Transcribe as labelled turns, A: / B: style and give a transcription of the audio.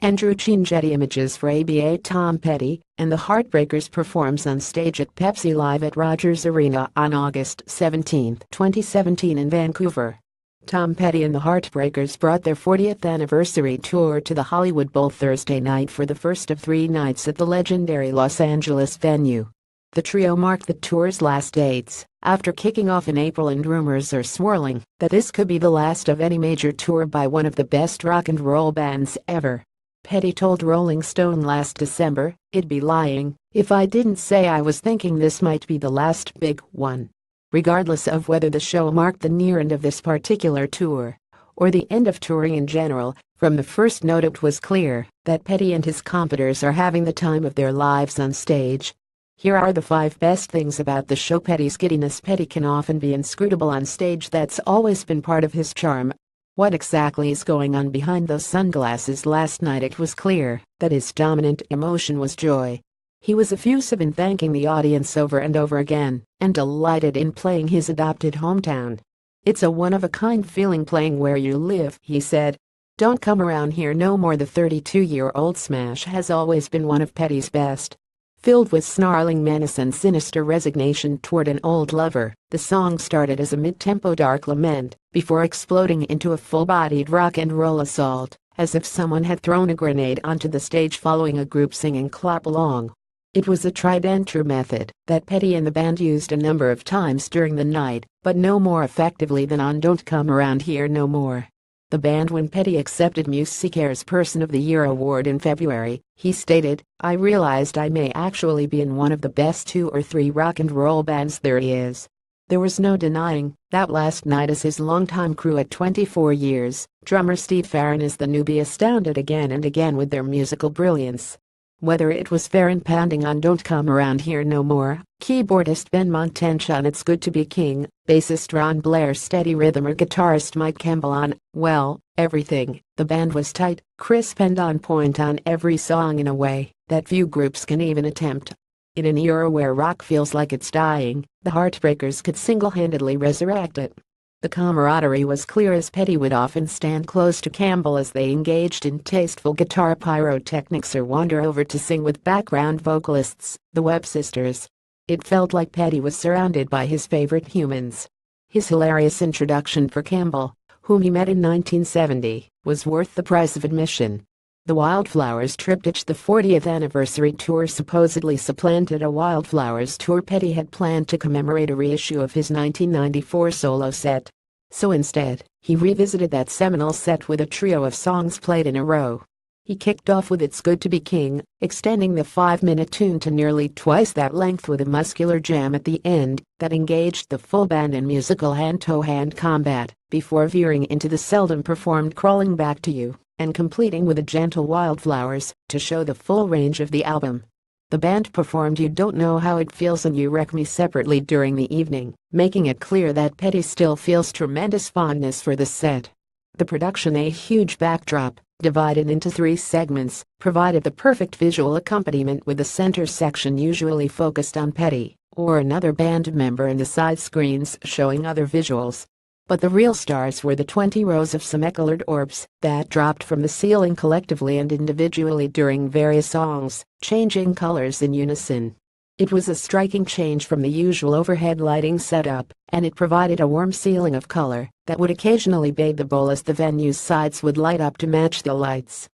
A: Andrew ChinGetty Images for ABA. Tom Petty and the Heartbreakers performs on stage at Pepsi Live at Rogers Arena on August 17, 2017 in Vancouver. Tom Petty and the Heartbreakers brought their 40th anniversary tour to the Hollywood Bowl Thursday night for the first of 3 nights at the legendary Los Angeles venue. The trio marked the tour's last dates after kicking off in April, and rumors are swirling that this could be the last of any major tour by one of the best rock and roll bands ever. Petty told Rolling Stone last December, "It'd be lying if I didn't say I was thinking this might be the last big one." Regardless of whether the show marked the near end of this particular tour or the end of touring in general, from the first note it was clear that Petty and his competitors are having the time of their lives on stage. Here are the 5 best things about the show. Petty's giddiness. Petty can often be inscrutable on stage. That's always been part of his charm. What exactly is going on behind those sunglasses? Last night it was clear that his dominant emotion was joy. He was effusive in thanking the audience over and over again, and delighted in playing his adopted hometown. "It's a one-of-a-kind feeling playing where you live," he said. "Don't come around here no more." The 32-year-old smash has always been one of Petty's best. Filled with snarling menace and sinister resignation toward an old lover, the song started as a mid-tempo dark lament before exploding into a full-bodied rock and roll assault, as if someone had thrown a grenade onto the stage following a group singing clap along. It was a tried-and-true method that Petty and the band used a number of times during the night, but no more effectively than on "Don't Come Around Here No More." The band. When Petty accepted Musicare's Person of the Year award in February, he stated, "I realized I may actually be in one of the best 2 or 3 rock and roll bands there is." There was no denying that last night, as his longtime crew at 24 years, drummer Steve Farron is the newbie, astounded again and again with their musical brilliance. Whether it was Farron pounding on "Don't Come Around Here No More," keyboardist Ben Montench on "It's Good to Be King," bassist Ron Blair's steady rhythm, or guitarist Mike Campbell on, well, everything, the band was tight, crisp and on point on every song in a way that few groups can even attempt. In an era where rock feels like it's dying, the Heartbreakers could single-handedly resurrect it. The camaraderie was clear, as Petty would often stand close to Campbell as they engaged in tasteful guitar pyrotechnics or wander over to sing with background vocalists, the Webb sisters. It felt like Petty was surrounded by his favorite humans. His hilarious introduction for Campbell, whom he met in 1970, was worth the price of admission. The Wildflowers triptych. The 40th anniversary tour supposedly supplanted a Wildflowers tour Petty had planned to commemorate a reissue of his 1994 solo set. So instead, he revisited that seminal set with a trio of songs played in a row. He kicked off with "It's Good to Be King," extending the 5-minute tune to nearly twice that length with a muscular jam at the end that engaged the full band in musical hand-to-hand combat, before veering into the seldom performed "Crawling Back to You," and completing with a gentle "Wildflowers" to show the full range of the album. The band performed "You Don't Know How It Feels" and "You Wreck Me" separately during the evening, making it clear that Petty still feels tremendous fondness for the set. The production, a huge backdrop, divided into 3 segments, provided the perfect visual accompaniment, with the center section usually focused on Petty or another band member and the side screens showing other visuals. But the real stars were the 20 rows of cimmecolored orbs that dropped from the ceiling collectively and individually during various songs, changing colors in unison. It was a striking change from the usual overhead lighting setup, and it provided a warm ceiling of color that would occasionally bathe the bowl as the venue's sides would light up to match the lights.